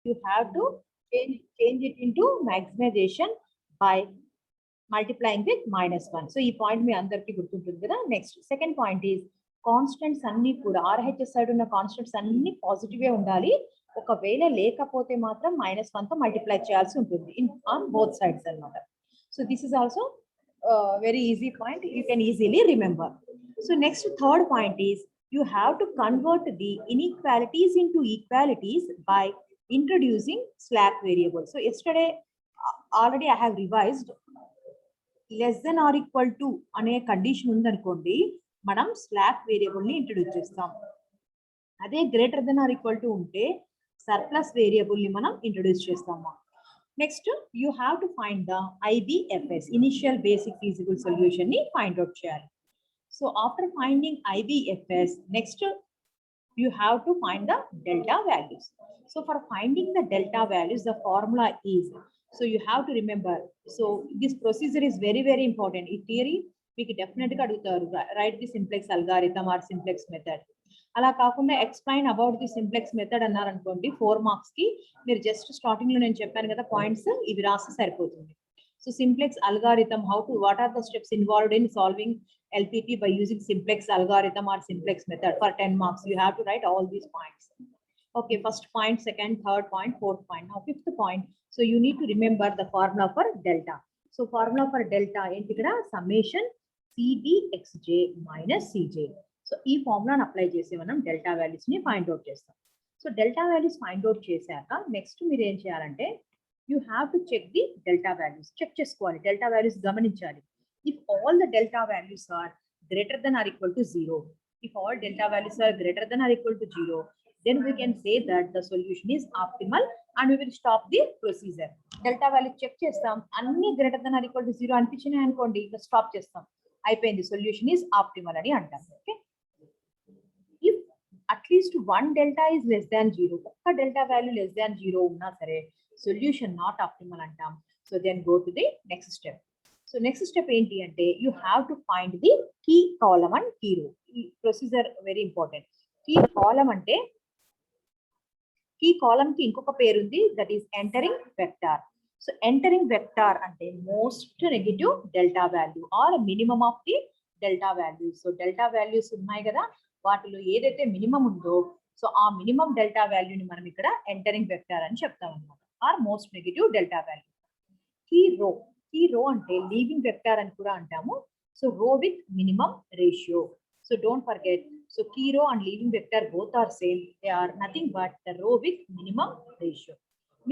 you have to change it into maximization by multiplying with -1. So ఈ point మీ అందరికీ గుర్తుంటుంది కదా. Next second point is constants అన్ని కూడా RHS సైడ్ ఉన్న కాన్స్టెంట్స్ అన్ని పాజిటివే ఉండాలి. ఒకవేళ లేకపోతే మాత్రం -1 తో మల్టిప్లై చేయాల్సి ఉంటుంది ఆన్ బోత్ సైడ్స్ అన్నమాట. So this is also very easy point, you can easily remember. So next third point is you have to convert the inequalities into equalities by introducing slack variable. So yesterday already I have revised less than or equal to అనే condition ఉందనుకోండి, మనం slack variable ని introduce చేస్తాం. అదే greater than or equal to ఉంటే surplus variable ని మనం introduce చేస్తాము. Next, you have to find the IBFS, initial basic feasible solution ni find out cheyali. So after finding IBFS, next you have to find the delta values. So for finding the delta values, the formula is, so you have to remember, so this procedure is very very important. In theory మీకు definite గా అడుగుతారు, write the simplex algorithm or simplex method. అలా కాకుండా explain about the simplex method అన్నారు అనుకోండి, 4 marks కి మీరు just starting లో నేను చెప్పాను కదా పాయింట్స్, ఇవి రాస్తే సరిపోతుంది. So simplex algorithm, how to, what are the steps involved in solving LPP by using simplex algorithm or simplex method. For 10 marks you have to write all these points. Okay, first point, second, third point, fourth point. Now fifth point, so you need to remember the formula for delta. So formula for delta enti ikkada summation CDXJ minus CJ. So ee formula ni apply chesi manam delta values ni find out chestam. So delta values find out chesaka next meer em cheyalante, you have to check the delta values. Check chesukovali, delta values gamaninchali. If all the delta values are greater than or equal to 0, if all delta values are greater than or equal to 0, then we can say that the solution is optimal and we will stop the procedure. Delta value check chestam, anni greater than or equal to 0 anpichinayi anukondi, iga stop chestam, అయిపోయింది, solution is optimal అని అంటాం. Okay, if at least one delta is less than 0, ఒక్క delta value less than 0 ఉన్నా సరే solution not optimal అంటాం. So then go to the next step. So next step ఏంటి అంటే, you have to find the key column and key row. ఈ procedure very important. Key column అంటే, key column కి ఇంకొక పేరు ఉంది, that is entering vector. So entering vector అంటే most negative delta value or minimum of the delta values. So delta values ఉన్నాయి కదా, వాటిలో ఏదైతే మినిమం ఉందో, సో ఆ మినిమం డెల్టా వాల్యూని మనం ఇక్కడ ఎంటరింగ్ వెక్టర్ అని చెప్తాం అనమాట, or most negative delta value. Key row అంటే లీవింగ్ వెక్టర్ అని కూడా అంటాము. So row with minimum ratio. So don't forget, so key row and leaving vector both are same, they are nothing but the row with minimum ratio.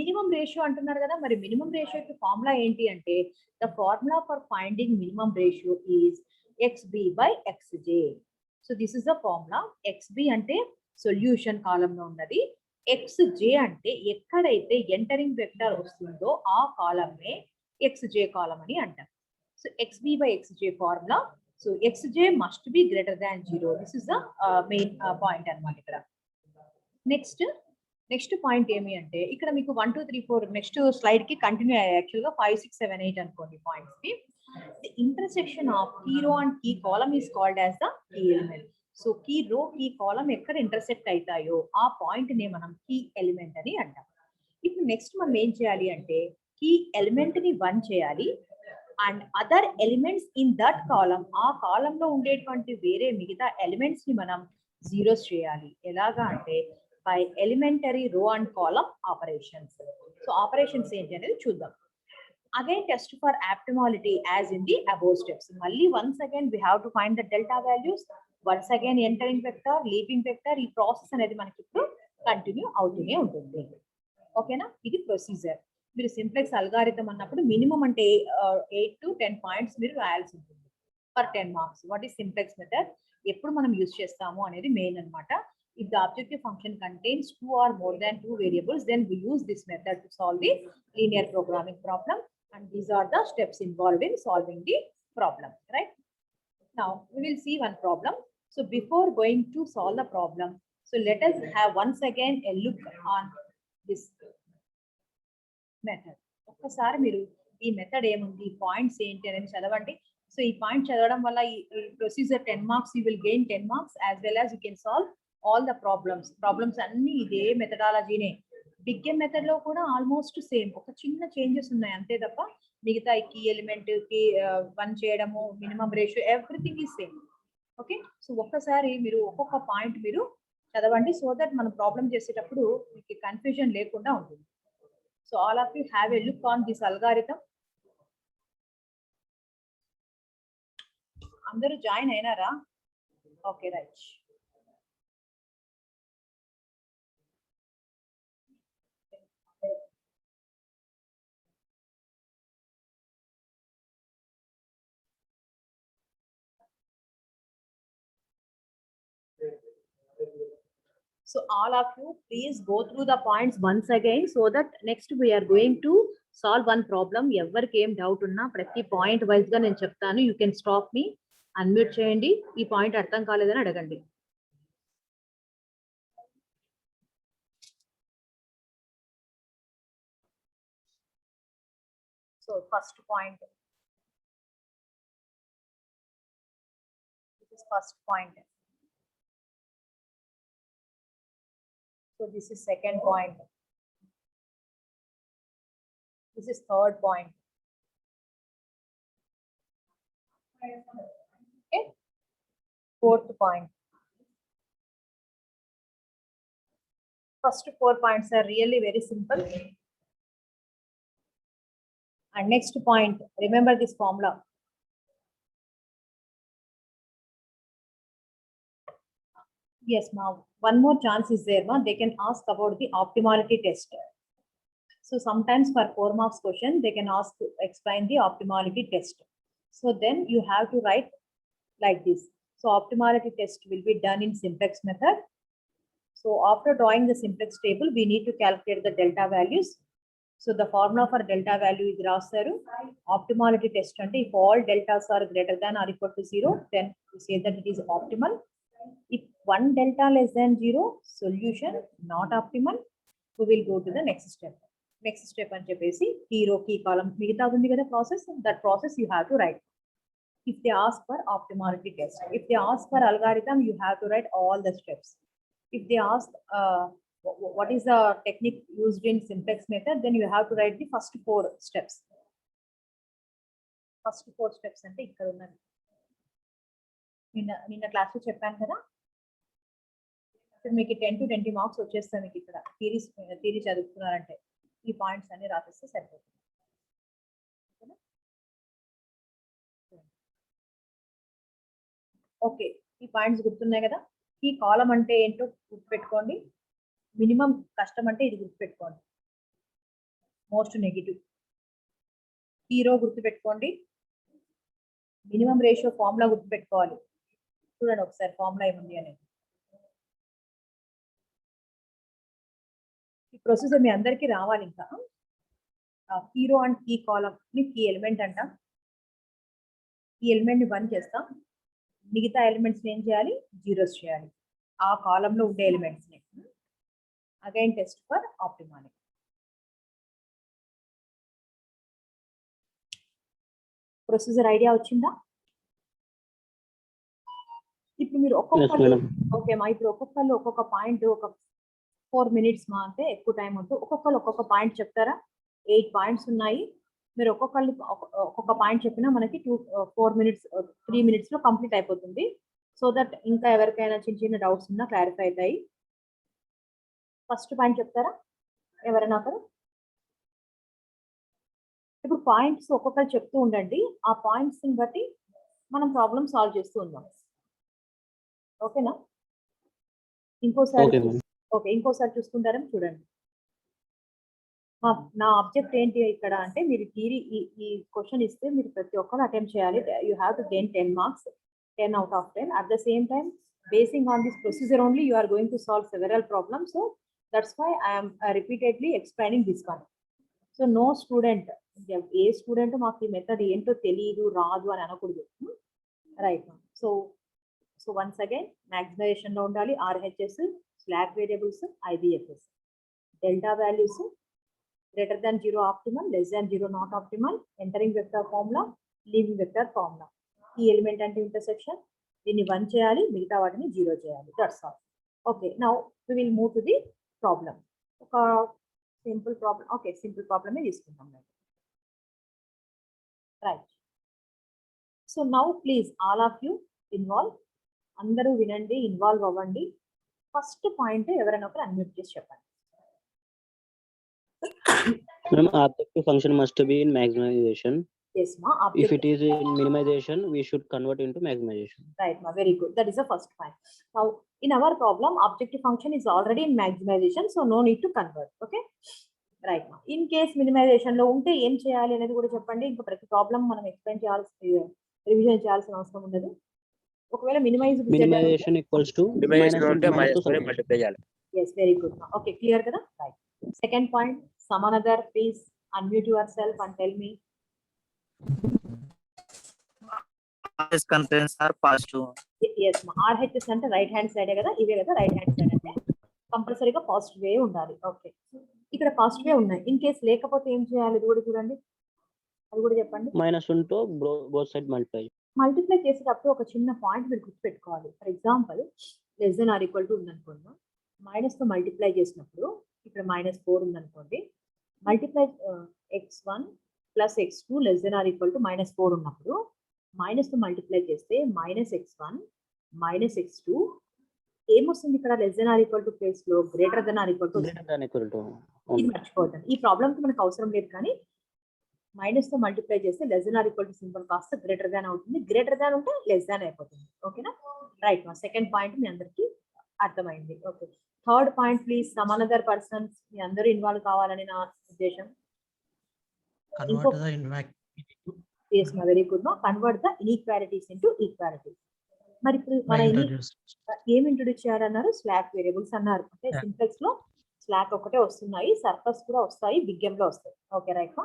Minimum ratio అంటున్నారు కదా, మరి minimum రేషియోకి formula ఏంటి అంటే, the formula for finding minimum ratio is XB by XJ. So this is the formula. XB అంటే solution కాలంలో ఉన్నది, XJ అంటే ఎక్కడైతే ఎంటరింగ్ వెక్టర్ వస్తుందో ఆ కాలమే XJ కాలం అని అంటాం. So XB by XJ formula. So XJ must be greater than 0. This is the main point అన్నమాట ఇక్కడ. నెక్స్ట్ పాయింట్ ఏమి అంటే, ఇక్కడ మీకు 1 2 3 4 నెక్స్ట్ స్లైడ్ కి కంటిన్యూ అయ్యాయి. యాక్చువల్గా 5 6 7 8 అనుకోండి పాయింట్స్ కి. The intersection of key row and key column is called as the key element. So key row, key column ఎక్కడ ఇంటర్సెక్ట్ అవుతాయో ఆ పాయింట్ నే మనం కీ ఎలిమెంట్ అని అంటాం. ఇప్పుడు నెక్స్ట్ మనం ఏం చేయాలి అంటే, కీ ఎలిమెంట్ ని 1 చేయాలి and other elements in that column, ఆ కాలం లో ఉండేటువంటి వేరే మిగతా ఎలిమెంట్స్ ని మనం జీరోస్ చేయాలి. ఎలాగా అంటే బై ఎలిమెంటరీ రో and column operations. So operations ఏంటి అనేది చూద్దాం. Again test for optimality as in the above steps. Malli once again we have to find the delta values. Once again entering vector, leaving vector, ఈ process అనేది మనకి ఇప్పుడు continue అవుతూనే ఉంటుంది. ఓకేనా, ఇది ప్రొసీజర్. మీరు సింప్లెక్స్ అల్గారిథం అన్నప్పుడు మినిమం అంటే 8 to 10 పాయింట్స్ మీరు రాయాల్సి ఉంటుంది for 10 marks. What is simplex method, ఎప్పుడు మనం యూజ్ చేస్తాము అనేది మెయిన్ అన్నమాట. If the objective function contains 2 or more than 2 variables, then we use this method to solve the linear programming problem. And these are the steps involved in solving the problem, right? Now we will see one problem. So before going to solve the problem, so let us have once again a look on this method. ఒక్కసారి మీరు ఈ method ఏముంది, points ఏంటి అనేది చదవండి. So ఈ point చదవడం వల్ల ఈ procedure 10 marks, you will gain 10 marks as well as you can solve all the problems అన్ని ఇదే మెథడాలజీనే. బిగ్ ఎం మెథడ్ లో కూడా ఆల్మోస్ట్ సేమ్, ఒక చిన్న చేంజెస్ ఉన్నాయి అంతే తప్ప మిగతా కీ ఎలిమెంట్ కి 1 చేయడము, minimum ratio, everything is same. Okay, so ఒక్కసారి మీరు ఒక్కొక్క పాయింట్ మీరు చదవండి, సో దట్ మనం ప్రాబ్లం చేసేటప్పుడు మీకు కన్ఫ్యూజన్ లేకుండా ఉంటుంది. So all of you have a look on this algorithm. అందరూ జాయిన్ అయినారా? Okay, right. So all of you, please go through the points once again, so that next we are going to solve one problem. Everki em doubt unna prati point wise ga nenu cheptanu. You can stop me, unmute cheyandi, ee point artham kaledani adagandi. So first point, this is first point. So this is second point. This is third point. Okay. Fourth point. First 4 points are really very simple. And next point, remember this formula. Yes, ma'am. One more chance is there, ma'am. They can ask about the optimality test. So sometimes for 4 marks question, they can ask to explain the optimality test. So then you have to write like this. So optimality test will be done in simplex method. So after drawing the simplex table, we need to calculate the delta values. So the formula for delta value is rasaru. Optimality test ante if all deltas are greater than or equal to 0, then we say that it is optimal. If one delta less than 0, solution not optimal, we will go to the next step. Next step అని చెప్పేసి key row key column మిగతా ఉంది కదా process, that process you have to write. If they ask for optimality test, if they ask for algorithm, you have to write all the steps. If they ask what is the technique used in simplex method, then you have to write the first 4 steps. First 4 steps అంటే ఇక్కడ ఉన్నది. నిన్న class లో చెప్పాను కదా, ఇప్పుడు మీకు 10 to 20 marks వచ్చేస్తాయి మీకు ఇక్కడ థియరీ చదువుతున్నారంటే. ఈ పాయింట్స్ అన్ని రాపిస్తే సరిపోతుంది. ఓకే, ఈ పాయింట్స్ గుర్తున్నాయి కదా. ఈ కాలం అంటే ఏంటో గుర్తుపెట్టుకోండి. మినిమం కష్టం అంటే ఇది గుర్తుపెట్టుకోండి, మోస్ట్ నెగిటివ్. హీరో గుర్తుపెట్టుకోండి. మినిమం రేషియో ఫార్ములా గుర్తుపెట్టుకోవాలి. చూడండి ఒకసారి ఫార్ములా ఏముంది అనేది. ఈ ప్రొసీజర్ మీ అందరికీ రావాలి. ఇంకా హీరో అండ్ కీ కాలం ని కీ ఎలిమెంట్ అంట. ఈ ఎలిమెంట్ ని 1 చేస్తాం, మిగతా ఎలిమెంట్స్ ఏం చేయాలి, జీరోస్ చేయాలి ఆ కాలంలో ఉండే ఎలిమెంట్స్ ని. Again test for optimality. Procedure idea వచ్చిందా? ఇప్పుడు మీరు ఒక్కొక్కరు ఓకే మా ఇప్పుడు ఒక్కొక్కరు ఒక్కొక్క పాయింట్ ఒక 4 minutes మా అంటే ఎక్కువ టైం ఉంటుంది. ఒక్కొక్కరు ఒక్కొక్క పాయింట్ చెప్తారా? 8 పాయింట్స్ ఉన్నాయి. మీరు ఒక్కొక్కరు ఒక్కొక్క పాయింట్ చెప్పినా మనకి 4 minutes 3 minutes లో కంప్లీట్ అయిపోతుంది. సో దట్ ఇంకా ఎవరికైనా చిన్న చిన్న డౌట్స్ ఉన్నా క్లారిఫై అవుతాయి. ఫస్ట్ పాయింట్ చెప్తారా ఎవరైనా ఒకరు? ఇప్పుడు పాయింట్స్ ఒక్కొక్కరు చెప్తూ ఉండండి, ఆ పాయింట్స్ ని బట్టి మనం ప్రాబ్లమ్ సాల్వ్ చేస్తూ ఉందాం. ఓకేనా? ఇంకోసారి ఓకే, ఇంకోసారి చూసుకుంటారని చూడండి. నా ఆబ్జెక్ట్ ఏంటి ఇక్కడ అంటే, మీరు థియరీ ఈ క్వశ్చన్ ఇస్తే మీరు ప్రతి ఒక్కరు అటెంప్ట్ చేయాలి. You have to gain 10 marks, 10 out of 10. At the same time, basing on this procedure only, you are going to solve several problems. So that's why I am repeatedly explaining this one. So no student, A student మాకు ఈ method ఏంటో తెలియదు రాదు అని అనకూడదు. Right. So once again maximisation లో ఉండాలి. RHS, slack variables, IBFS, delta values, greater than 0 optimal, less than 0 not optimal, entering vector formula, leaving vector formula. ఈ ఎలిమెంట్ అంటే ఇంటర్సెక్షన్, దీన్ని 1 చేయాలి, మిగతా వాటిని 0 చేయాలి. That's all. Okay, now we will move to the problem. ఒక simple problem. Okay, simple ప్రాబ్లమే తీసుకుందాం. Right. So now please all of you involve. అందరూ వినండి, ఇన్వాల్వ్ అవ్వండి. ఫస్ట్ పాయింట్ ఎవరైనా ఒకరు అన్మ్యూట్ చేసి చెప్పండి. Ma'am, objective function must be in maximization. Yes, ma. If it is in minimization, we should convert into maximization. Right, ma. Very good. That is the first point. Now, in our problem, objective function is already in maximization, so no need to convert. Okay. Right. In case minimisation లో ఉంటే ఏం చేయాలి అనేది కూడా చెప్పండి. ఇంకా ప్రతి problem మనం ఎక్స్ప్లెయిన్ చేయాల్సిన, రివిజన్ చేయాల్సిన అవసరం ఉండదు. ఒకవేళ మినిమైజేషన్ ఈక్వల్స్ టు మల్టిప్లై చేయాలి. yes, very good. Okay, clear కదా? Right. Second point, some another please unmute your self and tell me. RHS contains are positive. yes ma. RHS అంటే right hand side కదా, ఇవే కదా right hand side అంటే కంపల్సరీగా positive way ఉండాలి. Okay, ఇక్కడ positive way ఉన్నాయి. ఇన్ కేస్ లేకపోతే ఏం చేయాలి అది కూడా చూడండి, అది కూడా చెప్పండి. -1 తో బోత్ సైడ్ మల్టిప్లై చేసేటప్పుడు ఒక చిన్న పాయింట్ మీరు గుర్తుపెట్టుకోవాలి. For example less than or equal to ఉందనుకోండి, మైనస్ తో మల్టిప్లై చేసినప్పుడు ఇక్కడ -4 ఉందనుకోండి, multiply x1 plus x2 less than or equal to -4 ఉన్నప్పుడు మైనస్ తో మల్టిప్లై చేస్తే -x1 -x2 ఏమొస్తుంది ఇక్కడ? Less than or equal to place లో greater than or equal to. ఇది మర్చిపోవద్దండి, ఈ ప్రాబ్లమ్ కి మనకు అవసరం లేదు. కానీ మైనస్ తో మల్టిప్లై చేస్తే less than or equal to symbol కాస్త గ్రేటర్ దాన్ అవుతుంది. గ్రేటర్ దాన్ ఉంటే లెస్ దాన్ అయిపోతుంది. ఓకేనా? రైట్. మా సెకండ్ పాయింట్ మీ అందరికి అర్థమైంది. Okay, third point please some another persons. మీ అందరూ ఇన్వాల్వ్ కావాలని నా ఉద్దేశం. yes ma, very good ma. Convert the inequalities into equalities. మరి ఇప్పుడు మన ఏం ఇంట్రొడ్యూస్ చేయాలన్నారు? స్లాక్ వేరియబుల్స్ అన్నారు. అంటే సింప్లెక్స్ లో స్లాక్ ఒకటే వస్తున్నాయి, సర్ఫస్ కూడా వస్తాయి, బిగ్ ఎం లో వస్తాయి. ఓకే రైట్ మా.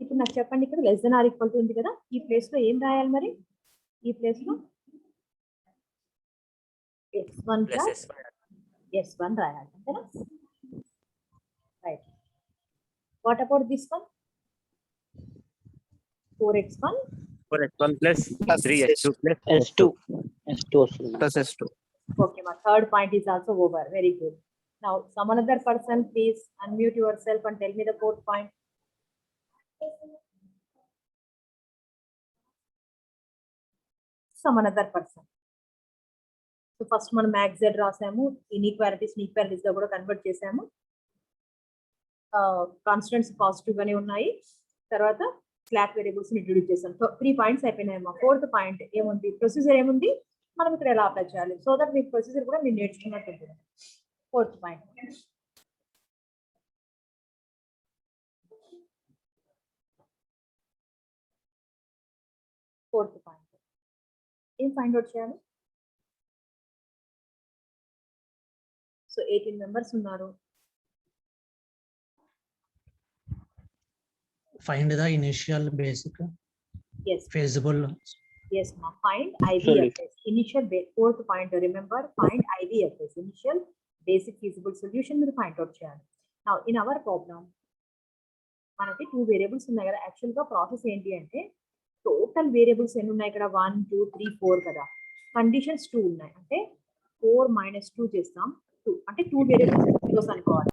ఇప్పుడు నాకు చెప్పండి, ఇక్కడ less than or equal to ఉంది కదా, ఈ ప్లేస్ లో ఏం రాయాలి మరి? ఈ ప్లేస్ లో x1 ప్లస్ s1 రాయాలి, అంతేనా? Right. What about this one? 4x1 plus 3x2 plus s2 plus s2. Okay, my third point is also over. Very good. Now, some another person, please unmute yourself and tell me the fourth point. Some another person. So first మనం max z రాసాము, inequalities గా కూడా convert చేసాము. Constants positive గానే ఉన్నాయి. తర్వాత slack variables introduce చేసాం. So 3 points అయిపోయినాయమ్మా. Fourth point ఏముంది? ప్రొసీజర్ ఏముంది? మనం ఇక్కడ ఎలా అప్లై చేయాలి? సో దట్ మీకు ప్రొసీజర్ కూడా మీరు నేర్చుకున్నట్టు ఉంటుంది. ఫోర్త్ పాయింట్, ఏం ఫైండ్ అవుట్ చేయాలి? సో 18 మెంబర్స్ ఉన్నారు. Find the initial basic yes feasible. yes ma. Find IBFS initial fourth point. Remember, find IBFS initial basic feasible solution మీరు ఫైండ్ అవుట్ చేయాలి. Now in our problem మనకి 2 variables ఉన్నాయి కదా. Actual గా process ఏంటి అంటే, total variables ఎన్ని ఉన్నాయి ఇక్కడ? 1 2 3 4 కదా. కండిషన్స్ 2 ఉన్నాయి, అంటే 4 - 2 చేస్తాం. 2 అంటే 2 వేరియబుల్స్ జీరోస్ అనుకోవాలి.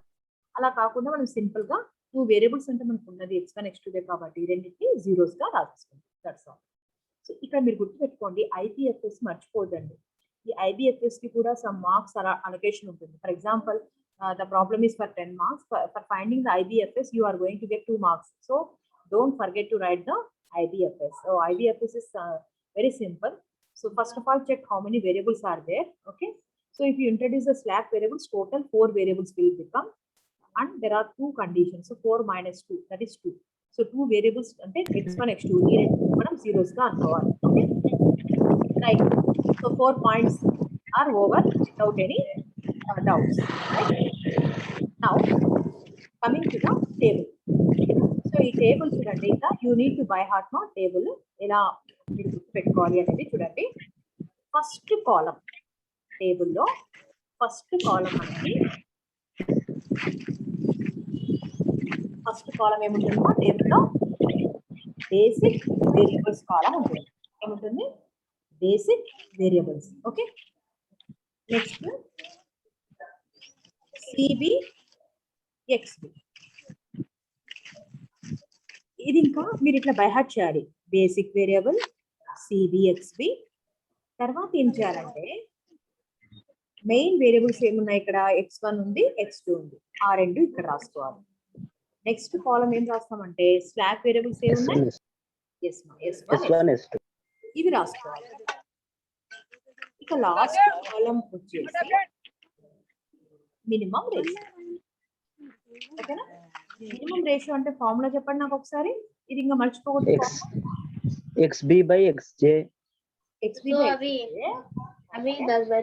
అలా కాకుండా మనం సింపుల్ గా 2 వేరియబుల్స్ అంటే మనకు ఉన్నది x1 x2 కాబట్టి రెండింటిని జీరోస్ గా రాసేసుకుంటాం. That's all. సో ఇక్కడ మీరు గుర్తుపెట్టుకోండి, ఐబిఎఫ్ఎస్ మర్చిపోదండి. ఈ ఐబిఎఫ్ఎస్ కి కూడా సమ్ మార్క్స్ అలొకేషన్ ఉంటుంది. For example, the problem is for 10 marks. For finding the IBFS you are going to get 2 marks. So don't forget to write the IBFS. So IBFS is very simple. So first of all, check how many variables are there. Okay, so if you introduce the slack variables, total 4 variables will become, and there are 2 conditions. So 4 minus 2, that is 2. So 2 variables అంటే x1 x2 ఈ రెండు మనం zeros గా అనుకోవాలి. Okay right. So 4 points are over without any doubts. Right? Now coming to the table. So ఈ table చూడండి, ఇంకా you need to buy heart నా టేబుల్ ఎలా మీరు గుర్తుపెట్టుకోవాలి అనేది చూడండి. ఫస్ట్ కాలం టేబుల్లో ఫస్ట్ కాలం మనకి ఫస్ట్ కాలం ఏముంటుందో టేబుల్లో బేసిక్ వేరియబుల్స్ కాలం ఉంటుంది. ఏముంటుంది? Basic variables. Okay, next CB XB. ఇది ఇంకా మీరు ఇట్లా బైహార్ట్ చేయాలి. బేసిక్ వేరియబుల్ సిబిఎక్స్బి, తర్వాత ఏం చేయాలంటే మెయిన్ వేరియబుల్స్ ఏమున్నాయి ఇక్కడ, x1 ఉంది, x2 ఉంది, ఆ రెండు ఇక్కడ రాసుకోవాలి. నెక్స్ట్ కాలం ఏం రాస్తామంటే స్లాక్ వేరియబుల్స్ ఏమున్నాయి, S1 S2 ఇవి రాసుకోవాలి. ఇక లాస్ట్ కాలం వచ్చేసి మినిమం రేషియో. ఓకేనా? మినిమం రేషియో అంటే ఫార్ములా చెప్పండి నాకు ఒకసారి, ఇది ఇంకా మర్చిపోకూడదు. XB by XJ. XB by XJ.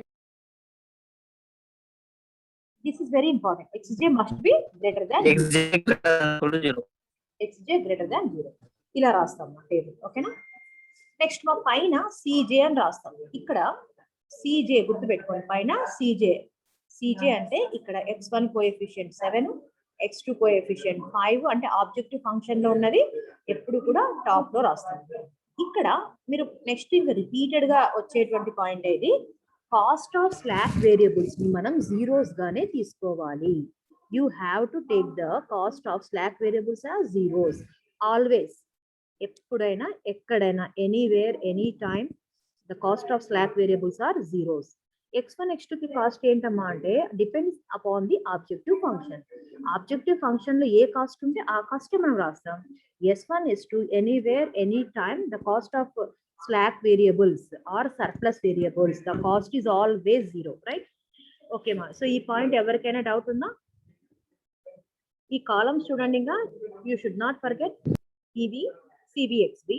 This is very important. XJ must be greater than XJ equal to 0. XJ greater than 0. ఇలా రాస్తాం మా టేబుల్. ఓకేనా? నెక్స్ట్ మా పైన సిజే అని రాస్తాం. ఇక్కడ సిజే గుర్తు పెట్టుకోండి, పైన సిజే. సిజే అంటే ఇక్కడ x1 కోఎఫిషియంట్ 7, x2 కోఎఫిషియంట్ 5 అంటే ఆబ్జెక్టివ్ ఫంక్షన్ లో ఉన్నది ఎప్పుడు కూడా టాప్ లో రాస్తాం. ఇక్కడ మీరు నెక్స్ట్ ఇంకా రిపీటెడ్ గా వచ్చేటువంటి పాయింట్ ఇది, కాస్ట్ ఆఫ్ స్లాక్ వేరియబుల్స్ ని మనం జీరోస్ గానే తీసుకోవాలి. You have to take the cost of slack variables as zeros always. ఎప్పుడైనా ఎక్కడైనా anywhere any time the cost of slack variables are zeros. x1 x2 కి కాస్ట్ ఏంటమ్మా అంటే depends upon the objective function. Objective function లో ఏ cost ఉంటే ఆ cost మనం రాస్తాం. s1 s2 anywhere any time the cost of slack variables or surplus variables the cost is always zero, right? Okay మా, సో ఈ పాయింట్ ఎవరికైనా doubt ఉందా? ఈ కాలమ్స్ చూడండి, ఇంకా యూ షుడ్ నాట్ ఫర్గెట్ ఇది సిబిఎక్స్బి.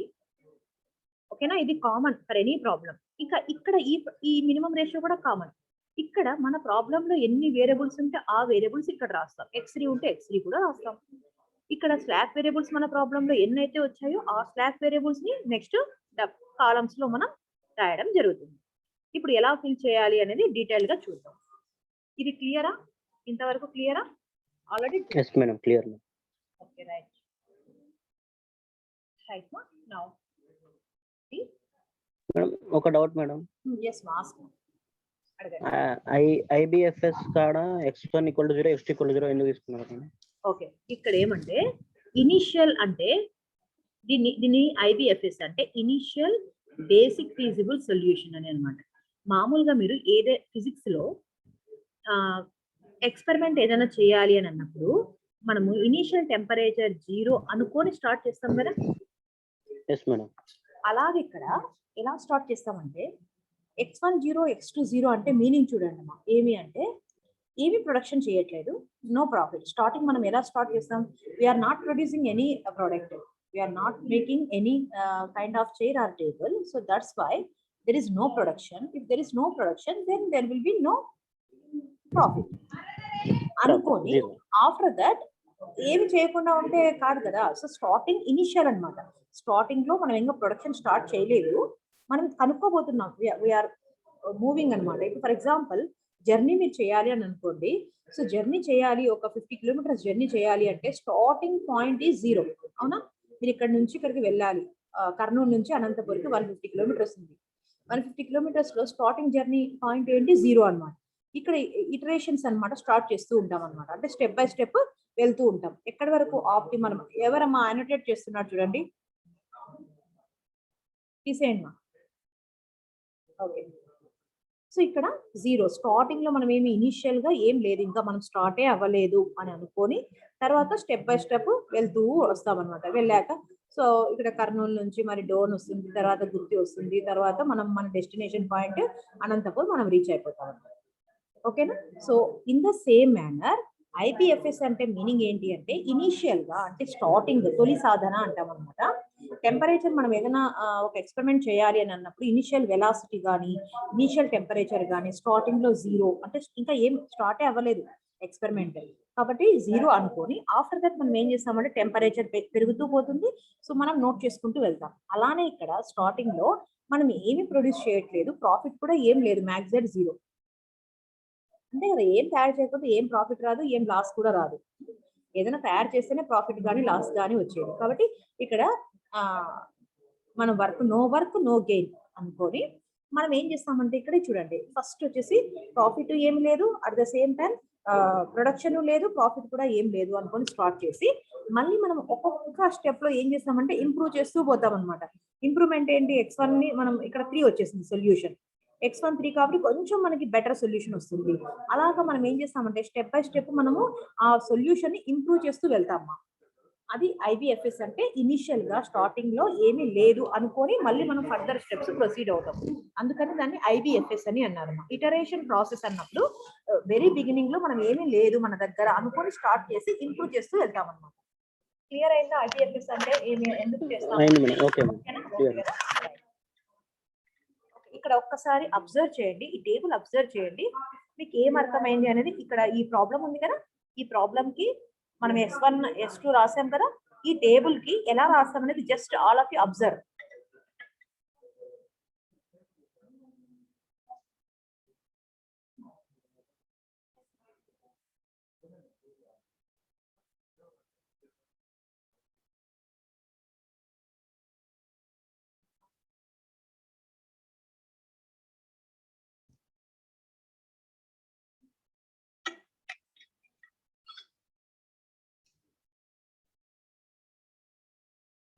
ఓకేనా? ఇది కామన్ ఫర్ ఎనీ ప్రాబ్లం. ఇంకా ఇక్కడ ఈ మినిమం రేషియో కూడా కామన్. ఇక్కడ మన ప్రాబ్లం లో ఎన్ని వేరియబుల్స్ ఉంటే ఆ వేరియబుల్స్ ఇక్కడ రాస్తాం. x3 ఉంటే x3 కూడా రాస్తాం. ఇక్కడ స్లాక్ వేరియబుల్స్ మన ప్రాబ్లం లో ఎన్ని అయితే వచ్చాయో ఆ స్లాక్ వేరియబుల్స్ ని నెక్స్ట్ కాలమ్స్ లో మనం రాయడం జరుగుతుంది. ఇప్పుడు ఎలా ఫిల్ చేయాలి అనేది డీటెయిల్ గా చూద్దాం. ఇది క్లియరా? ఇంతవరకు క్లియరా? Already Yes madam, clear madam. Okay, right. Right మా, నౌ మేడం ఒక doubt madam, yes ma, ask me. అడగండి. IBFS కాడ x1 = 0 x2 = 0 ఎందుకు తీసుకున్నారు మేడం? ఓకే, ఇక్కడ ఏమంటే ఇనిషియల్ అంటే దీని IBFS అంటే ఇనిషియల్ బేసిక్ ఫీజిబుల్ సొల్యూషన్ అని అన్నమాట. మామూలుగా మీరు ఏదే ఫిజిక్స్ లో ఎక్స్పెరిమెంట్ ఏదైనా చేయాలి అని అన్నప్పుడు మనము ఇనిషియల్ టెంపరేచర్ 0 అనుకొని స్టార్ట్ చేస్తాం కదా. Yes madam. అలాగే ఇక్కడ ఎలా స్టార్ట్ చేస్తామంటే x1 0 x2 0 అంటే మీనింగ్ చూడండి అమ్మా. ఏమి అంటే ఏమి ప్రొడక్షన్ చేయట్లేదు, నో ప్రాఫిట్. స్టార్టింగ్ మనం ఎలా స్టార్ట్ చేస్తాం, we're not producing any product, we're not making any kind of chair or table. So that's why there is no production. If there is no production then there will be no profit అనుకోని after that ఏమి చేయకుండా ఉంటే కాదు కదా. So starting initial అన్నమాట. Starting లో మనం ఇంకా ప్రొడక్షన్ స్టార్ట్ చేయలేదు, మనం కనుక్కోబోతున్నాం, వీఆర్ మూవింగ్ అనమాట. ఇప్పుడు ఫర్ ఎగ్జాంపుల్ జర్నీ మీరు చేయాలి అని అనుకోండి. సో జర్నీ చేయాలి, ఒక 50 కిలోమీటర్స్ జర్నీ చేయాలి అంటే స్టార్టింగ్ పాయింట్ ఈజ్ 0. అవునా? మీరు ఇక్కడ నుంచి ఇక్కడికి వెళ్ళాలి, కర్నూలు నుంచి అనంతపురికి 150 కిలోమీటర్స్ ఉంది. 150 కిలోమీటర్స్ లో స్టార్టింగ్ జర్నీ పాయింట్ ఏంటి, 0 అనమాట. ఇక్కడ ఇటరేషన్స్ అనమాట స్టార్ట్ చేస్తూ ఉంటాం అనమాట. అంటే స్టెప్ బై స్టెప్ వెళ్తూ ఉంటాం. ఎక్కడి వరకు ఆప్టిమం. ఎవరమ్మా అనోటేట్ చేస్తున్నారు చూడండి, తీసేయండి మా. ఓకే, సో ఇక్కడ 0 స్టార్టింగ్ లో మనం ఏమి ఇనిషియల్ గా ఏం లేదు, ఇంకా మనం స్టార్టే అవ్వలేదు అని అనుకొని తర్వాత స్టెప్ బై స్టెప్ వెళ్తూ వస్తాం అనమాట. వెళ్ళాక సో ఇక్కడ కర్నూలు నుంచి మరి డోన్ వస్తుంది, తర్వాత గుత్తి వస్తుంది, తర్వాత మనం మన డెస్టినేషన్ పాయింట్ అనంతపూర్ మనం రీచ్ అయిపోతాం అనమాట. ఓకేనా? So in the same manner IBFS అంటే మీనింగ్ ఏంటి అంటే ఇనిషియల్ గా అంటే స్టార్టింగ్ తొలి సాధన అంటాం అనమాట. టెంపరేచర్ మనం ఏదైనా ఒక ఎక్స్పెరిమెంట్ చేయాలి అని అన్నప్పుడు ఇనిషియల్ వెలాసిటీ కానీ ఇనిషియల్ టెంపరేచర్ కానీ స్టార్టింగ్ లో 0 అంటే ఇంకా ఏం స్టార్టే అవ్వలేదు ఎక్స్పెరిమెంట్ కాబట్టి 0 అనుకొని ఆఫ్టర్ దట్ మనం ఏం చేస్తామంటే టెంపరేచర్ పెరుగుతూ పోతుంది. సో మనం నోట్ చేసుకుంటూ వెళ్తాం. అలానే ఇక్కడ స్టార్టింగ్ లో మనం ఏమి ప్రొడ్యూస్ చేయట్లేదు, ప్రాఫిట్ కూడా ఏం లేదు, మ్యాక్సిమం 0 అంతే కదా. ఏం తయారు చేయకపోతే ఏం ప్రాఫిట్ రాదు, ఏం లాస్ కూడా రాదు. ఏదైనా తయారు చేస్తేనే ప్రాఫిట్ కానీ లాస్ కానీ వచ్చేది. కాబట్టి ఇక్కడ మనం వర్క్ నో గెయిన్ అనుకొని మనం ఏం చేస్తామంటే ఇక్కడ చూడండి, ఫస్ట్ వచ్చేసి ప్రాఫిట్ ఏమి లేదు, at the same time production లేదు, ప్రాఫిట్ కూడా ఏం లేదు అనుకొని స్టార్ట్ చేసి మళ్ళీ మనం ఒక్కొక్క స్టెప్ లో ఏం చేస్తామంటే ఇంప్రూవ్ చేస్తూ పోతాం అనమాట. ఇంప్రూవ్మెంట్ ఏంటి, x1 ని మనం ఇక్కడ 3 వచ్చేసింది సొల్యూషన్, x1 3 కాబట్టి కొంచెం మనకి బెటర్ సొల్యూషన్ వస్తుంది. అలాగా మనం ఏం చేస్తామంటే స్టెప్ బై స్టెప్ మనము ఆ సొల్యూషన్ ని ఇంప్రూవ్ చేస్తూ వెళ్తామా. అది IBFS అంటే ఇనిషియల్ గా స్టార్టింగ్ లో ఏమీ లేదు అనుకొని మళ్ళీ మనం ఫర్దర్ స్టెప్స్ ప్రొసీడ్ అవుతాం. అందుకని దాన్ని IBFS అని అన్నారు. ఇటరేషన్ ప్రాసెస్ అన్నప్పుడు వెరీ బిగినింగ్ లో మనం ఏమీ లేదు మన దగ్గర అనుకొని స్టార్ట్ చేసి ఇంప్రూవ్ చేస్తూ వెళ్తాం అన్నమాట. క్లియర్ అయిందా IBFS అంటే ఏమి, ఎందుకు చేస్తాం? అయింది మేడం. Okay madam. ఇక్కడ ఒక్కసారి అబ్జర్వ్ చేయండి, ఈ టేబుల్ అబ్జర్వ్ చేయండి, మీకు ఏం అర్థమైంది అనేది. ఇక్కడ ఈ ప్రాబ్లం ఉంది కదా, ఈ ప్రాబ్లం కి మనం S1 S2 రాసాం కదా, ఈ టేబుల్ కి ఎలా రాస్తాం అనేది just all of you observe.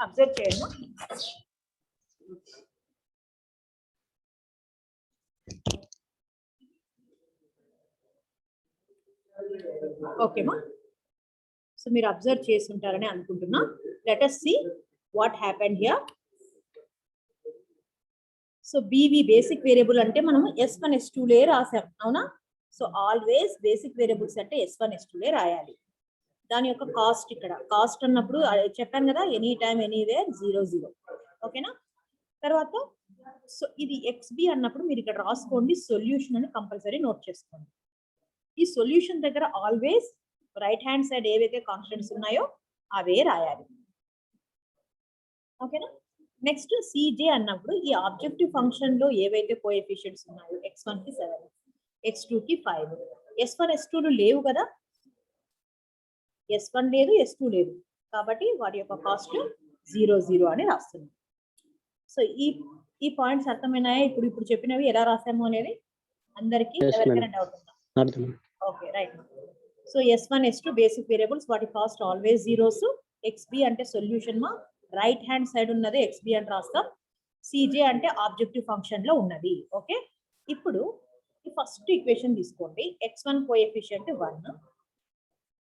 Observe చేయండి. ఓకేమా, సో మీరు అబ్జర్వ్ చేసి ఉంటారని అనుకుంటున్నా. Let us see what happened here. So BV basic variable అంటే మనము S1 S2 లే రాసాం, అవునా? సో ఆల్వేస్ బేసిక్ వేరియబుల్స్ అంటే S1 S2 లే రాయాలి. దాని యొక్క కాస్ట్, ఇక్కడ కాస్ట్ అన్నప్పుడు చెప్పాను కదా, ఎనీ టైమ్ ఎనీవేర్ 0 0. ఓకేనా? తర్వాత సో ఇది XB అన్నప్పుడు మీరు ఇక్కడ రాసుకోండి, సొల్యూషన్ అని కంపల్సరీ నోట్ చేసుకోండి. ఈ సొల్యూషన్ దగ్గర ఆల్వేస్ రైట్ హ్యాండ్ సైడ్ ఏవైతే కాన్స్టెంట్స్ ఉన్నాయో అవే రాయాలి. ఓకేనా? నెక్స్ట్ CJ అన్నప్పుడు ఈ ఆబ్జెక్టివ్ ఫంక్షన్ లో ఏవైతే కోఎఫిషియెంట్స్ ఉన్నాయో x1 కి 7, x2 కి 5, S1 S2 లేవు కదా, S1 లేదు, S2 లేదు, కాబట్టి వాటి యొక్క కాస్ట్ 0 0 అని రాస్తున్నాం. సో ఈ పాయింట్స్ అర్థమైనాయా? ఇప్పుడు చెప్పినవి ఎలా రాసాము అనేది అందరికి ఎవరికైనా డౌట్ ఉందా? Okay, right. So S1 S2 basic variables, వాటి కాస్ట్ ఆల్వేస్ జీరోస్. XB అంటే సొల్యూషన్ మా రైట్ హ్యాండ్ సైడ్ ఉన్నది XB అని రాస్తాం. CJ అంటే ఆబ్జెక్టివ్ ఫంక్షన్ లో ఉన్నది. ఓకే, ఇప్పుడు ఈ ఫస్ట్ ఈక్వేషన్ తీసుకోండి. x1 కోఎఫిషియంట్ 1,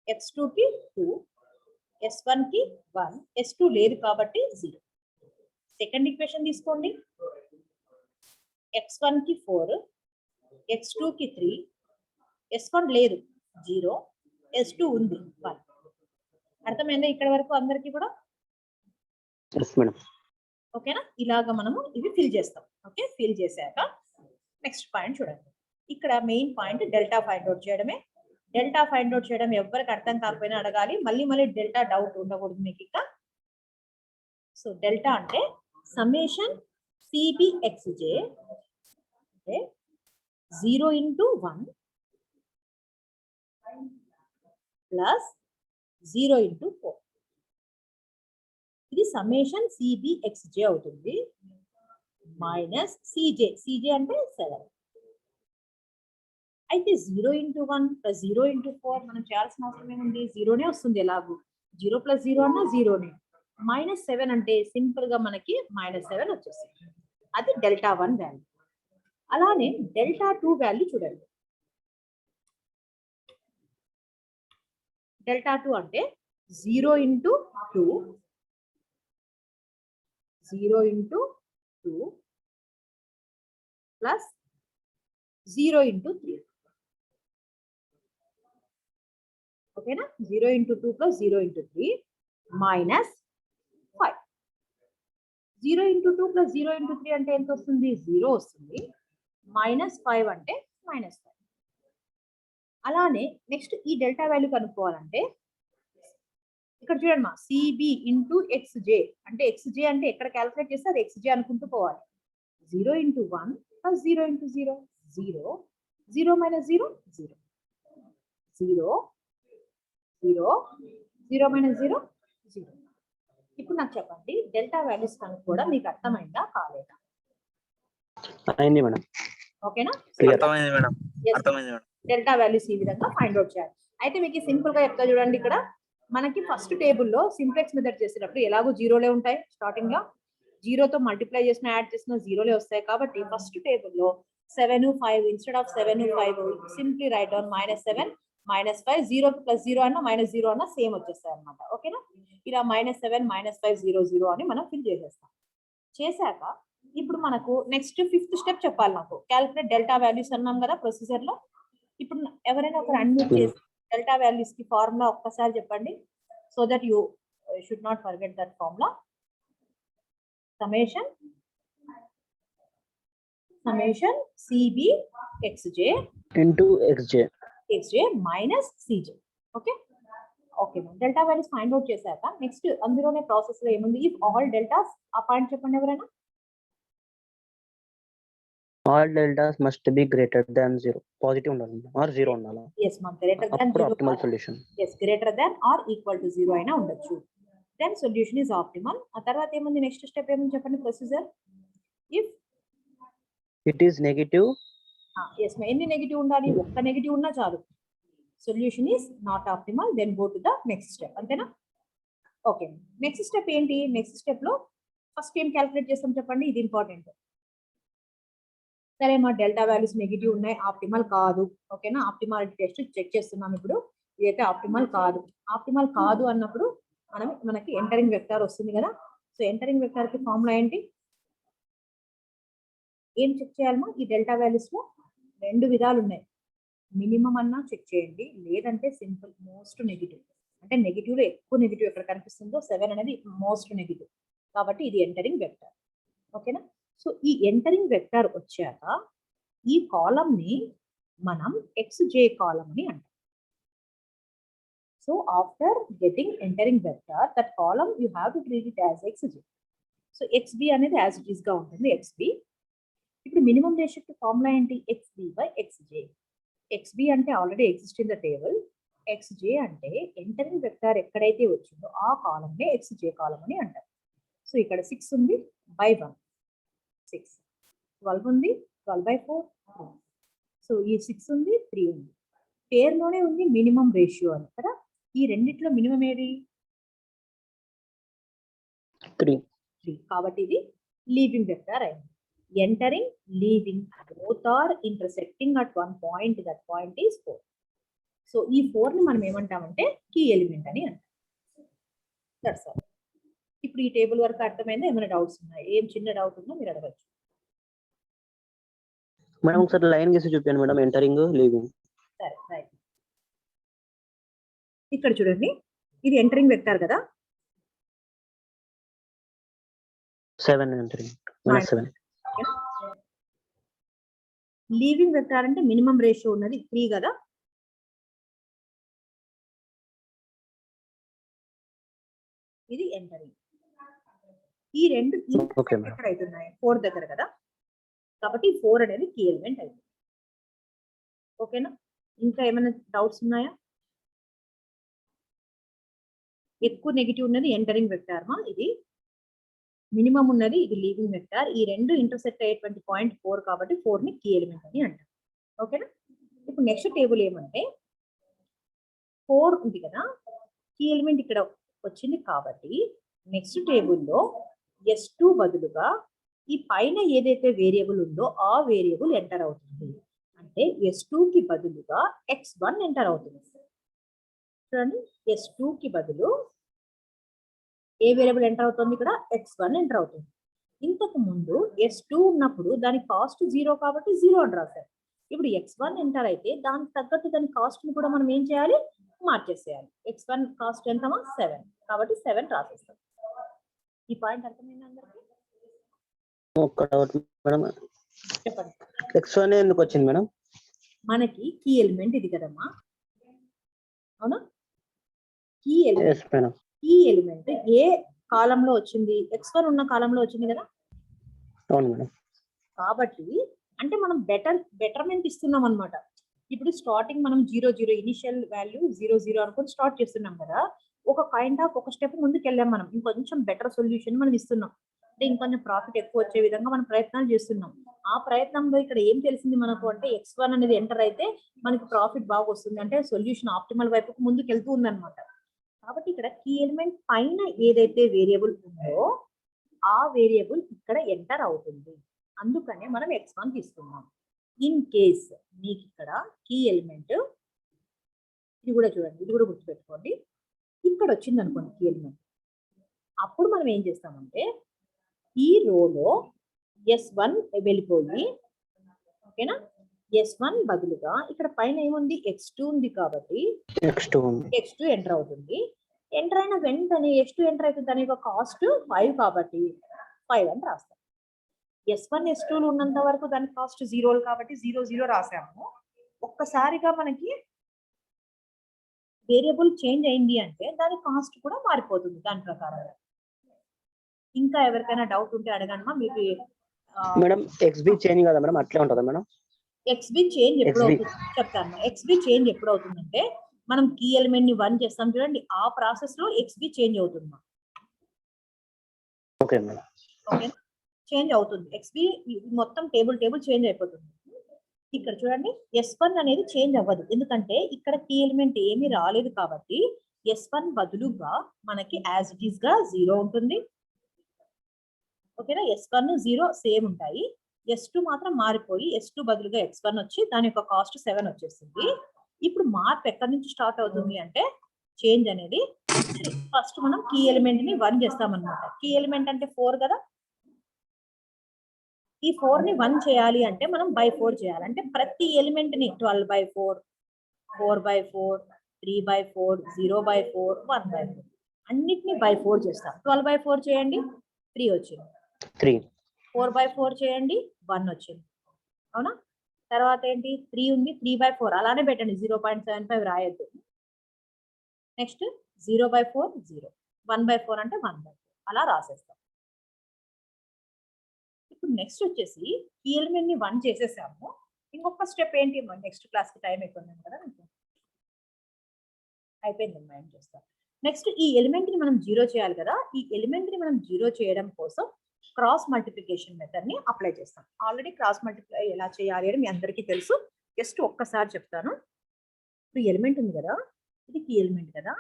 x2 కి 2, S1 కి 1, S2 లేదు కాబట్టి 0. సెకండ్ ఈక్వేషన్ తీసుకోండి. x1 కి 4, x2 కి 3, S1 లేదు 0, S2 ఉంది 1. అర్థమైందా ఇక్కడ వరకు అందరికి కూడా? ఓకేనా? ఇలాగా మనము ఇవి ఫిల్ చేస్తాం. ఓకే, ఫిల్ చేశాక నెక్స్ట్ పాయింట్ చూడండి. ఇక్కడ main point delta find out చేయడమే. డెల్టా ఫైండ్ అవుట్ చేయడం ఎవరికి అర్థం కాకపోయినా అడగాలి, మళ్ళీ డెల్టా డౌట్ ఉండకూడదు మీకు ఇక్కడ. సో డెల్టా అంటే సమ్మేషన్ CBXJ అంటే 0 into 1 ప్లస్ 0 into 4. ఇది సమ్మేషన్ CBXJ అవుతుంది, మైనస్ CJ అంటే 7. అయితే 0 into 1 ప్లస్ 0 into 4 మనం చేయాల్సిన అవసరం ఏముంది, 0నే వస్తుంది ఎలాగూ. 0 + 0 అన్నా 0నే. -7 అంటే సింపుల్ గా మనకి -7 వచ్చేస్తుంది. అది Δ1 వాల్యూ. అలానే Δ2 వాల్యూ చూడండి. Δ2 అంటే 0 into 2 ప్లస్ 0 into 3. ఓకేనా? 0 into 2 plus 0 into 3 minus 5. 0 into 2 plus 0 into 3 అంటే ఎంత వస్తుంది? 0 వస్తుంది. -5 అంటే -5. అలానే నెక్స్ట్ ఈ డెల్టా వాల్యూ కనుక్కోవాలంటే ఇక్కడ చూడండి మా CB into XJ అంటే XJ అంటే ఎక్కడ క్యాలిక్యులేట్ చేస్తే అది XJ అనుకుంటూ పోవాలి. 0 into 1 plus 0 into 0, 0, 0 minus 0, 0, 0, 0, 0 minus 0, 0. ఇప్పుడు నాకు చెప్పండి, డెల్టా వాల్యూస్ కనుక్కోవడం మీకు అర్థమైందా కాలేదా? అయింది మేడం. ఓకేనా? అర్థమైంది మేడం. అర్థమైంది మేడం. డెల్టా వాల్యూస్ ఈ విధంగా ఫైండ్ అవుట్ చేయాలి. అయితే మీకు సింపుల్ గా చెప్తా చూడండి. ఇక్కడ మనకి ఫస్ట్ టేబుల్లో సింప్లెక్స్ మెథడ్ చేసేటప్పుడు ఎలాగో జీరోలే ఉంటాయి. స్టార్టింగ్ లో జీరోతో మల్టిప్లై చేసిన యాడ్ చేసిన జీరోలే వస్తాయి. కాబట్టి ఫస్ట్ టేబుల్లో 7 5 instead of 7 5 simply right down -7 -5 0 plus 0 అన్న -0 అన్న సేమ్ వచ్చేస్తాయి అనమాట. ఓకేనా? ఇలా -7 -5 0 0 అని మనం ఫిల్ చేసేస్తాం. చేశాక ఇప్పుడు మనకు నెక్స్ట్ 5th స్టెప్ చెప్పాలి. నాకు క్యాలిక్యులేట్ డెల్టా వాల్యూస్ అన్నాం కదా ప్రొసీజర్ లో. ఇప్పుడు ఎవరైనా ఒకరు అన్మ్యూట్ చేసి డెల్టా వాల్యూస్ కి ఫార్ములా ఒక్కసారి చెప్పండి. So that you should not forget that formula. Summation CB XJ into xj minus CJ. Okay okay delta values find out చేశాక నెక్స్ట్ అందులోనే ప్రాసెస్ లో ఏముంది? ఇఫ్ ఆల్ డెల్టాస్ ఆ పాయింట్ చెప్పండి ఎవరైనా. all deltas must be greater than 0 positive ఉండాలి or 0 ఉండాలి. yes ma greater than అప్పుడు 0 optimal solution. yes greater than or equal to 0 అయినా ఉండొచ్చు. then solution is optimal. ఆ తర్వాత ఏముంది? నెక్స్ట్ స్టెప్ ఏముంది చెప్పండి procedure. If it is negative yes ma ఎన్ని నెగటివ్ ఉండాలి? ఒక్క నెగటివ్ ఉన్నా చాలు. Solution is not optimal. Then go to the next step. అంతేనా? ఓకే నెక్స్ట్ స్టెప్ ఏంటి? నెక్స్ట్ స్టెప్ లో ఫస్ట్ ఏం క్యాలిక్యులేట్ చేస్తాం చెప్పండి. ఇది ఇంపార్టెంట్. సరే మా డెల్టా వాల్యూస్ నెగిటివ్ ఉన్నాయి, ఆప్టిమల్ కాదు. ఓకేనా? ఆప్టిమాలిటీ టెస్ట్ చెక్ చేస్తున్నాం ఇప్పుడు. ఇదైతే ఆప్టిమల్ కాదు. ఆప్టిమల్ కాదు అన్నప్పుడు మనకి ఎంటరింగ్ వెక్టార్ వస్తుంది కదా. సో ఎంటరింగ్ వెక్టార్ కి ఫార్ములా ఏంటి? ఏం చెక్ చేయాలమో ఈ డెల్టా వాల్యూస్ లో 2 విధాలు ఉన్నాయి. మినిమం అన్నా చెక్ చేయండి, లేదంటే సింపుల్ మోస్ట్ నెగిటివ్. అంటే నెగిటివ్ లో ఎక్కువ నెగిటివ్ ఎక్కడ కనిపిస్తుందో 7 అనేది మోస్ట్ నెగిటివ్. కాబట్టి ఇది ఎంటరింగ్ వెక్టార్. ఓకేనా? సో ఈ ఎంటరింగ్ వెక్టార్ వచ్చాక ఈ కాలమ్ ని మనం XJ కాలమ్ అని అంటాం. So after getting entering vector that column you have to treat it as XJ. So XB అనేది యాజ్ ఇట్ ఈస్ గా ఉంటుంది. XB ఇప్పుడు మినిమం రేషియో కి ఫార్ములా ఏంటి? XB/XJ. XB అంటే already exist in the table. XJ అంటే entering vector ఎక్కడైతే వచ్చిందో ఆ కాలమ్ నే XJ కాలమ్ అని అంటారు. సో ఇక్కడ 6 ఉంది బై 1 6, 12 ఉంది 12/4 3. సో ఈ 6 ఉంది 3 ఉంది. పేరులోనే ఉంది మినిమం రేషియో అని కదా. ఈ రెండిట్లో మినిమం ఏది? 3. కాబట్టి ఇది లీవింగ్ వెక్టార్ అయింది. Entering, leaving both are intersecting at one point. That point is 4. So ఈ 4 ని మనం ఏమంటామంటే కీ ఎలిమెంట్ అని అంటాం. That's all. ఇప్పుడు ఈ టేబుల్ వరకు అర్థమైందా? ఏమైనా డౌట్స్ ఉన్నాయి? ఏం చిన్న డౌట్ ఉందో మీరు అడగచ్చు. మేడం ఒకసారి లైన్ గీసి చూపించండి మేడం. Entering, leaving. సరే రైట్. ఇక్కడ చూడండి, ఇది ఎంటరింగ్ వెక్టార్ కదా. 7 ఎంటరింగ్ -7. లీవింగ్ వెక్టార్ అంటే మినిమం రేషియో ఉన్నది 3 కదా. ఇది ఎంటరింగ్. ఈ రెండు ఎక్కడ అవుతున్నాయి? 4 దగ్గర కదా. కాబట్టి 4 అనేది కీ ఎలిమెంట్ అవుతుంది. ఓకేనా? ఇంకా ఏమైనా డౌట్స్ ఉన్నాయా? ఎక్కువ నెగిటివ్ ఉన్నది ఎంటరింగ్ వెక్టార్ మా. ఇది మినిమం ఉన్నది ఇది లీవింగ్ వెక్టార్. ఈ రెండు ఇంటర్సెక్ట్ అయ్యేటువంటి పాయింట్ 4 కాబట్టి 4 ని కీ ఎలిమెంట్ అని అంటారు. ఓకేనా? ఇప్పుడు నెక్స్ట్ టేబుల్ ఏమంటే 4 ఉంది కదా, కీ ఎలిమెంట్ ఇక్కడ వచ్చింది కాబట్టి నెక్స్ట్ టేబుల్లో S2 బదులుగా ఈ పైన ఏదైతే వేరియబుల్ ఉందో ఆ వేరియబుల్ ఎంటర్ అవుతుంది. అంటే S2 కి బదులుగా X1 ఎంటర్ అవుతుంది. చూడండి, S2 కి బదులు ఏ వేరియబుల్ ఎంటర్ అవుతుంది? ఇక్కడ X1 ఎంటర్ అవుతుంది. ఇంతకు ముందు S2 ఉన్నప్పుడు దాని కాస్ట్ 0 కాబట్టి 0 అని రాశారు. ఇప్పుడు X1 ఎంటర్ అయితే దానికి తగ్గట్టు దాని కాస్ట్ ని కూడా మనం ఏం చేయాలి? మార్చేసేయాలి. X1 cost ఎంతమా? 7 కాబట్టి 7 రాసేస్తాం. ఈ పాయింట్ అర్థమైంది అందరికీ? ఒక డౌట్ మేడం, చెప్పండి. X1 ఎందుకు వచ్చింది మేడం? మనకి కీ ఎలిమెంట్ ఇది కదమ్మా, అవునా? Key yes madam. ఈ ఎలిమెంట్ ఏ కాలంలో వచ్చింది? X1 ఉన్న కాలంలో వచ్చింది కదా. అవును మేడం. కాబట్టి అంటే మనం బెటర్మెంట్ ఇస్తున్నాం అన్నమాట. ఇప్పుడు స్టార్టింగ్ మనం 0 0 ఇనిషియల్ వాల్యూ 0 0 అనుకుని స్టార్ట్ చేస్తున్నాం కదా. ఒక కైండ్ ఆఫ్ ఒక స్టెప్ ముందుకు వెళ్ళాం మనం. ఇంకొంచెం బెటర్ సొల్యూషన్ మనం ఇస్తున్నాం. అంటే ఇంకొంచెం ప్రాఫిట్ ఎక్కువ వచ్చే విధంగా మనం ప్రయత్నాలు చేస్తున్నాం. ఆ ప్రయత్నంలో ఇక్కడ ఏం తెలిసింది మనకు అంటే x1 అనేది ఎంటర్ అయితే మనకి ప్రాఫిట్ బాగా వస్తుంది, అంటే సొల్యూషన్ ఆప్టిమల్ వైపుకు ముందుకు వెళ్తూ ఉందన్నమాట. కాబట్టి ఇక్కడ కీ ఎలిమెంట్ పైన ఏదైతే వేరియబుల్ ఉందో ఆ వేరియబుల్ ఇక్కడ ఎంటర్ అవుతుంది, అందుకనే మనం x1 తీసుకున్నాం. ఇన్ కేస్ మీకు ఇక్కడ కీ ఎలిమెంట్, ఇది కూడా చూడండి, ఇది కూడా గుర్తుపెట్టుకోండి, ఇక్కడ వచ్చింది అనుకోండి కీ ఎలిమెంట్, అప్పుడు మనం ఏం చేస్తామంటే ఈ రోలో S1 వెళ్ళిపోయి, ఓకేనా, S1 బదులుగా ఇక్కడ పైన ఏముంది x2 ఉంది కాబట్టి x2 ఎంటర్ అవుతుంది. ఎంటర్ అయిన వెంటనే x2 ఎంటర్ అవుతుంది, దాని యొక్క కాస్ట్ 5 కాబట్టి 5 అని రాస్తాం. S1 S2 ఉన్నంత వరకు దాని కాస్ట్ 0 కాబట్టి 0 0 రాసాము. ఒక్కసారిగా మనకి వేరియబుల్ చేంజ్ అయింది అంటే దాని కాస్ట్ కూడా మారిపోతుంది దాని ప్రకారంగా. ఇంకా ఎవరికైనా డౌట్ ఉంటే అడగండి మీకు. మేడం XB చేంజ్ కదా మేడం, అట్లే ఉంటుందా మేడం? XB చేంజ్ ఎప్పుడు అవుతుంది చెప్తాను. XB చేంజ్ ఎప్పుడు అవుతుందంటే మనం కీ ఎలిమెంట్ ని 1 చేస్తాం చూడండి, ఆ ప్రాసెస్ లో XB చేంజ్ అవుతుంది. ఓకే మేడం, ఓకే, చేంజ్ అవుతుంది. XB మొత్తం టేబుల్ చేంజ్ అయిపోతుంది. ఇక్కడ చూడండి S1 అనేది చేంజ్ అవ్వదు, ఎందుకంటే ఇక్కడ కీ ఎలిమెంట్ ఏమీ రాలేదు కాబట్టి S1 బదులుగా మనకి యాజ్ ఇట్ ఈస్ గా 0 ఉంటుంది. ఓకేనా, S1 0 సేమ్ ఉంటాయి. S2 మాత్రం మారిపోయి S2 బదులుగా x1 వచ్చి దాని యొక్క కాస్ట్ 7 వచ్చేస్తుంది. ఇప్పుడు మార్పు ఎక్కడి నుంచి స్టార్ట్ అవుతుంది అంటే చేంజ్ అనేది ఫస్ట్ మనం కీ ఎలిమెంట్ ని 1 చేస్తాం అనమాట. కీ ఎలిమెంట్ అంటే 4 కదా, ఈ 4 ని 1 చేయాలి అంటే మనం బై 4 చేయాలి. అంటే ప్రతి ఎలిమెంట్ ని 12/4, 4/4, 3/4, 0/4, 1/4 అన్నిటిని బై 4 చేస్తాం. 12/4 చేయండి 3 వచ్చింది, 4/4 చేయండి 1 వచ్చింది, అవునా. తర్వాత ఏంటి 3 ఉంది, 3/4 అలానే పెట్టండి, 0.75 రాయొద్దు. నెక్స్ట్ 0/4 0, 1/4 అంటే 1/4 అలా రాసేస్తాం. ఇప్పుడు నెక్స్ట్ వచ్చేసి ఈ ఎలిమెంట్ ని 1 చేసేసాము. ఇంకొక స్టెప్ ఏంటి, నెక్స్ట్ క్లాస్ కి టైం ఎక్కువ కదా, అయిపోయింది మైండ్ చేస్తాం. నెక్స్ట్ ఈ ఎలిమెంట్ ని మనం 0 చేయాలి కదా, ఈ ఎలిమెంట్ ని మనం 0 చేయడం కోసం క్రాస్ మల్టిప్లికేషన్ మెథడ్ ని అప్లై చేస్తాం. ఆల్రెడీ క్రాస్ మల్టిప్లై ఎలా చేయాలి అని మీ అందరికీ తెలుసు, జస్ట్ ఒక్కసారి చెప్తాను. ఇప్పుడు ఎలిమెంట్ ఉంది కదా, ఇది కీ ఎలిమెంట్ కదా,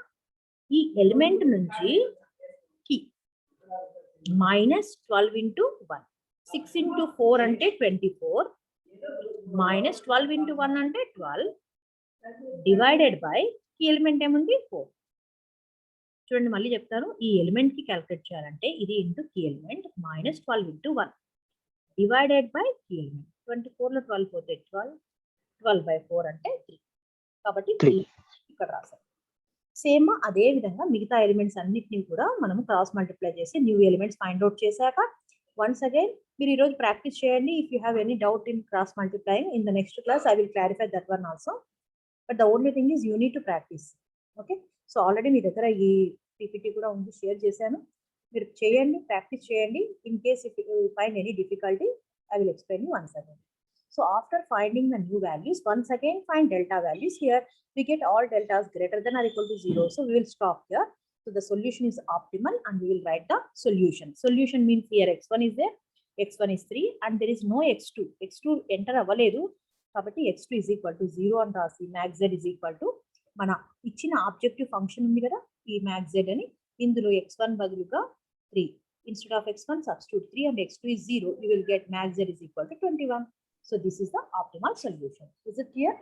ఈ ఎలిమెంట్ నుంచి కీ -12 into 1, 6 into 4 అంటే 24, -12 into 1 అంటే 12, డివైడెడ్ బై కీ ఎలిమెంట్ ఏముంది 4. చూడండి మళ్ళీ చెప్తాను, ఈ ఎలిమెంట్ కి క్యాలిక్యులేట్ చేయాలంటే ఇది into key element -12 into 1 divided by key element. 24 లో 12 పోతే 12, 12/4 అంటే 3 కాబట్టి 3 ఇక్కడ రాసాం. సేమ్ అదే విధంగా మిగతా ఎలిమెంట్స్ అన్నిటిని కూడా మనం క్రాస్ మల్టిప్లై చేసి న్యూ ఎలిమెంట్స్ ఫైండ్ అవుట్ చేశాక వన్స్ అగైన్ మీరు ఈరోజు ప్రాక్టీస్ చేయండి. If you have any doubt in cross multiplying in the next class I will clarify that one also, but the only thing is you need to practice. Okay, so already మీ దగ్గర ఈ PPT కూడా ఉంది, share చేశాను, మీరు చేయండి, practice చేయండి. In case if you find any difficulty I will explain you once again. So after finding the new values, once again find delta values. Here we get all deltas greater than or equal to 0. So we will stop here. So the solution is optimal and we will write the solution. Solution means here x1 is there, x1 is 3 and there is no x2. x2 enter అవ్వలేదు కాబట్టి x2 is equal to 0 అని రాసి max z is equal to మన ఇచ్చిన objective function ఉంది కదా ఈ max z అని, ఇందులో x1 బదులుగా 3, instead of x1 substitute 3 and x2 is 0, you will get max z is equal to 21. So this is the optimal solution. Is it clear?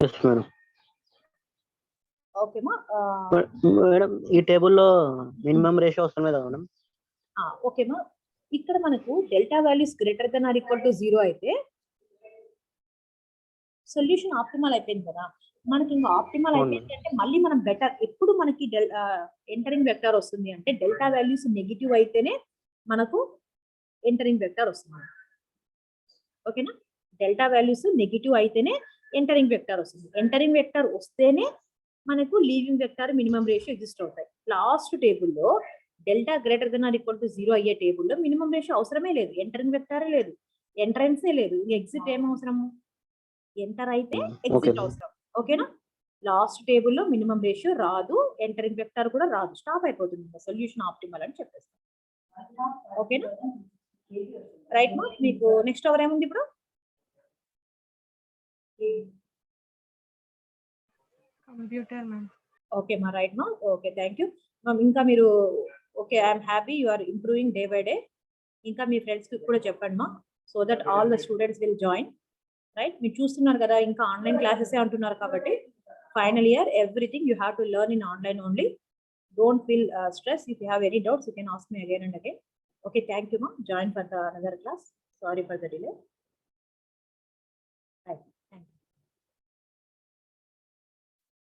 yes madam. Okay ma, madam ఈ టేబుల్లో minimum ratio వస్తుంది కదా madam? Okay మా, ఇక్కడ మనకు delta values greater than or equal to 0 అయితే solution optimal అయిపోయింది కదా. మనకి ఇంకా ఆప్టిమల్ అయిపోయింది అంటే మళ్ళీ మనం బెటర్, ఎప్పుడు మనకి ఎంటరింగ్ వెక్టర్ వస్తుంది అంటే డెల్టా వాల్యూస్ నెగిటివ్ అయితేనే మనకు ఎంటరింగ్ వెక్టర్ వస్తుంది. ఓకేనా, డెల్టా వాల్యూస్ నెగిటివ్ అయితేనే ఎంటరింగ్ వెక్టర్ వస్తుంది. ఎంటరింగ్ వెక్టర్ వస్తేనే మనకు leaving vector minimum ratio exist అవుతాయి. లాస్ట్ టేబుల్లో delta greater than or equal to 0 అయ్యే టేబుల్లో మినిమం రేషియో అవసరమే లేదు, ఎంటరింగ్ వెక్టరే లేదు, ఎంట్రన్సే లేదు, ఎగ్జిట్ ఏం అవసరము, ఎంటర్ అయితే ఎగ్జిట్ అవసరం. ఓకేనా, లాస్ట్ టేబుల్లో మినిమం రేషియో రాదు, ఎంటరింగ్ వెక్టర్ కూడా రాదు, స్టాప్ అయిపోతుంది, సొల్యూషన్ ఆప్టిమల్ అని చెప్పేస్తాం. ఓకేనా రైట్ మా మీకు నెక్స్ట్ అవర్ ఏముంది ఇప్పుడు కంప్యూటర్ మ్యామ్. ఓకే మా రైట్ మా ఓకే థ్యాంక్ యూ మ్యామ్ ఇంకా మీరు okay I'm happy you are improving day by day ఇంకా మీ ఫ్రెండ్స్కి కూడా చెప్పండి మా so that all the students will join right మీరు చూస్తున్నారు కదా ఇంకా ఆన్లైన్ క్లాసెస్ అంటున్నారు కాబట్టి final year everything you have to learn in online only don't feel stress if you have any doubts you can ask me again and again okay thank you ma join for the another class sorry for the delay. Bye.